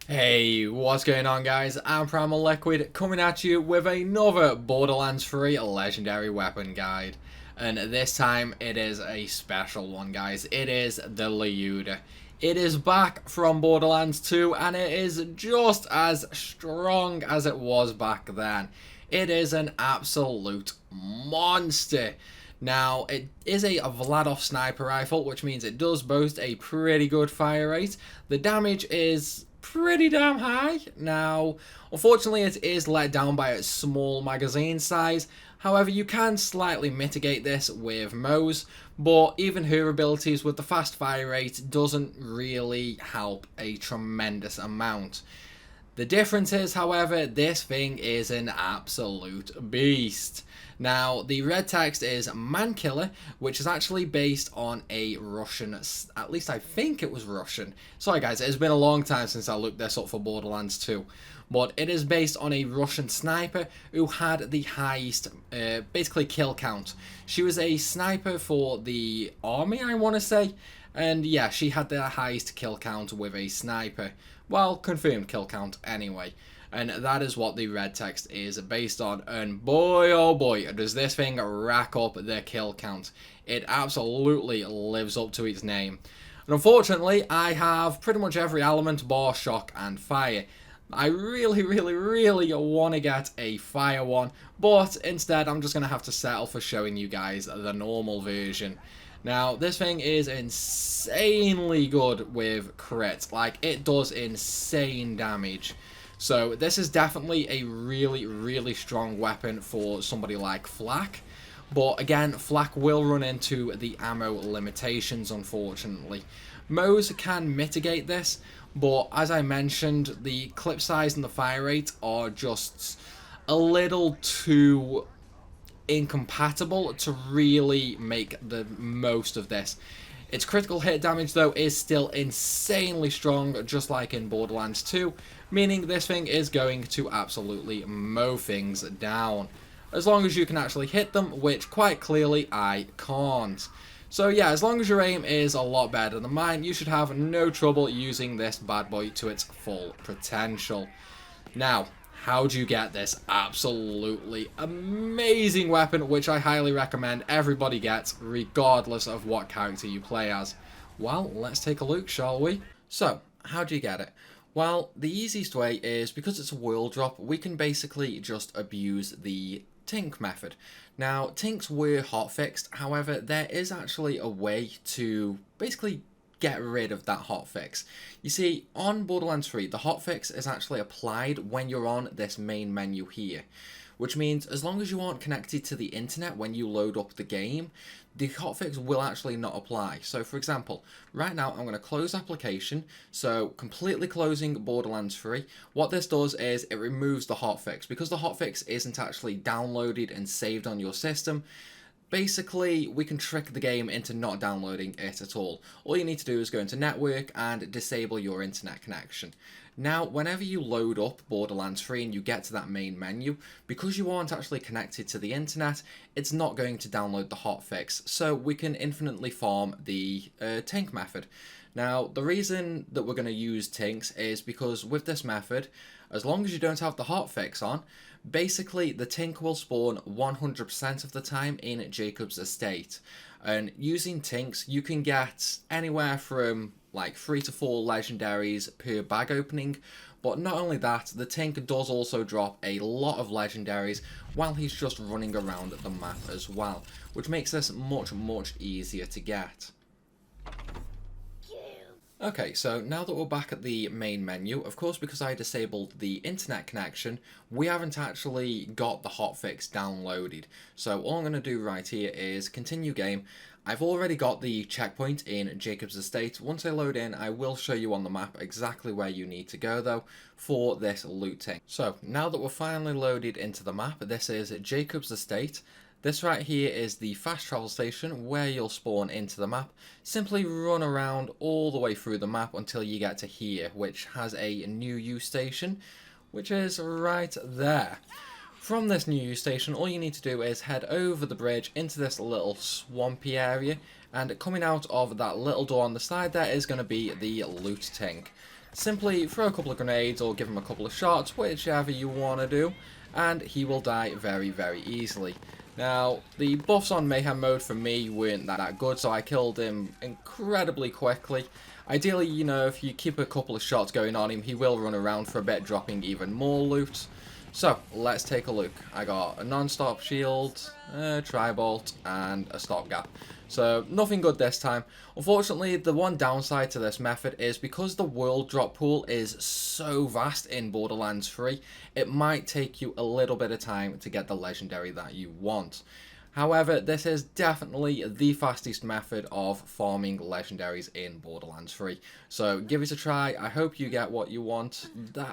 Hey, what's going on guys? I'm Primal Liquid coming at you with another Borderlands 3 Legendary Weapon Guide. And this time it is a special one guys, it is the Lyuda. It is back from Borderlands 2 and it is just as strong as it was back then. It is an absolute monster. Now, it is a Vladov sniper rifle, which means it does boast a pretty good fire rate. The damage is pretty damn high. Now, unfortunately, it is let down by its small magazine size. However, you can slightly mitigate this with Moze, but even her abilities with the fast fire rate doesn't really help a tremendous amount. The difference is, however, this thing is an absolute beast. Now, the red text is Man Killer, which is actually based on a Russian, at least I think it was Russian. Sorry guys, it's been a long time since I looked this up for Borderlands 2. But it is based on a Russian sniper who had the highest, basically kill count. She was a sniper for the army, I want to say. And yeah, she had the highest kill count with a sniper. Well, confirmed kill count anyway. And that is what the red text is based on. And boy, oh boy, does this thing rack up the kill count. It absolutely lives up to its name. And unfortunately, I have pretty much every element bar shock and fire. I really want to get a fire one, but instead I'm just going to have to settle for showing you guys the normal version. Now, this thing is insanely good with crit. Like, it does insane damage. So, this is definitely a really strong weapon for somebody like Flak. But again, Flak will run into the ammo limitations, unfortunately. Moze can mitigate this, but as I mentioned, the clip size and the fire rate are just a little too incompatible to really make the most of this. Its critical hit damage though is still insanely strong, just like in Borderlands 2, meaning this thing is going to absolutely mow things down. As long as you can actually hit them, which quite clearly I can't. So yeah, as long as your aim is a lot better than mine, you should have no trouble using this bad boy to its full potential. Now, how do you get this absolutely amazing weapon, which I highly recommend everybody gets, regardless of what character you play as? Well, let's take a look, shall we? So, how do you get it? Well, the easiest way is, because it's a world drop, we can basically just abuse the Tink method. Now, Tinks were hotfixed, however, there is actually a way to basically get rid of that hotfix. You see, on Borderlands 3, the hotfix is actually applied when you're on this main menu here, which means as long as you aren't connected to the internet when you load up the game, the hotfix will actually not apply. So for example, right now I'm going to close application, so completely closing Borderlands 3. What this does is it removes the hotfix. Because the hotfix isn't actually downloaded and saved on your system, basically, we can trick the game into not downloading it at all. All you need to do is go into network and disable your internet connection. Now, whenever you load up Borderlands 3 and you get to that main menu, because you aren't actually connected to the internet, it's not going to download the hotfix, so we can infinitely farm the Tink method. Now, the reason that we're going to use Tinks is because with this method, as long as you don't have the hotfix on, basically the Tink will spawn 100% of the time in Jacob's estate. And using Tinks, you can get anywhere from like 3 to 4 legendaries per bag opening. But not only that, the Tink does also drop a lot of legendaries while he's just running around the map as well, which makes this much easier to get. Okay, so now that we're back at the main menu, of course because I disabled the internet connection, we haven't actually got the hotfix downloaded. So all I'm going to do right here is continue game. I've already got the checkpoint in Jacob's estate. Once I load in, I will show you on the map exactly where you need to go though for this looting. So now that we're finally loaded into the map, this is Jacob's estate. This right here is the fast travel station where you'll spawn into the map. Simply run around all the way through the map until you get to here, which has a new use station, which is right there. From this new use station, all you need to do is head over the bridge into this little swampy area, and coming out of that little door on the side there is going to be the loot tank. Simply throw a couple of grenades or give him a couple of shots, whichever you want to do, and he will die very, very easily. Now, the buffs on Mayhem mode for me weren't that good, so I killed him incredibly quickly. Ideally, you know, if you keep a couple of shots going on him, he will run around for a bit, dropping even more loot. So, let's take a look. I got a non-stop shield, a tri-bolt, and a stopgap. So, nothing good this time. Unfortunately, the one downside to this method is because the world drop pool is so vast in Borderlands 3, it might take you a little bit of time to get the legendary that you want. However, this is definitely the fastest method of farming legendaries in Borderlands 3. So give it a try. I hope you get what you want.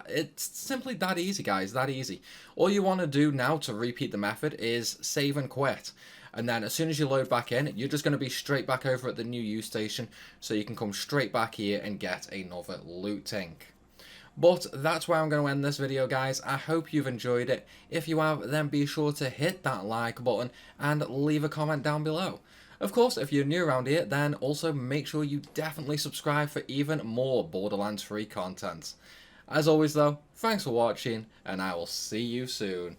It's simply that easy, guys, that easy. All you want to do now to repeat the method is save and quit. And then as soon as you load back in, you're just going to be straight back over at the new use station. So you can come straight back here and get another loot tank. But that's where I'm going to end this video, guys. I hope you've enjoyed it. If you have, then be sure to hit that like button and leave a comment down below. Of course, if you're new around here, then also make sure you definitely subscribe for even more Borderlands 3 content. As always though, thanks for watching, and I will see you soon.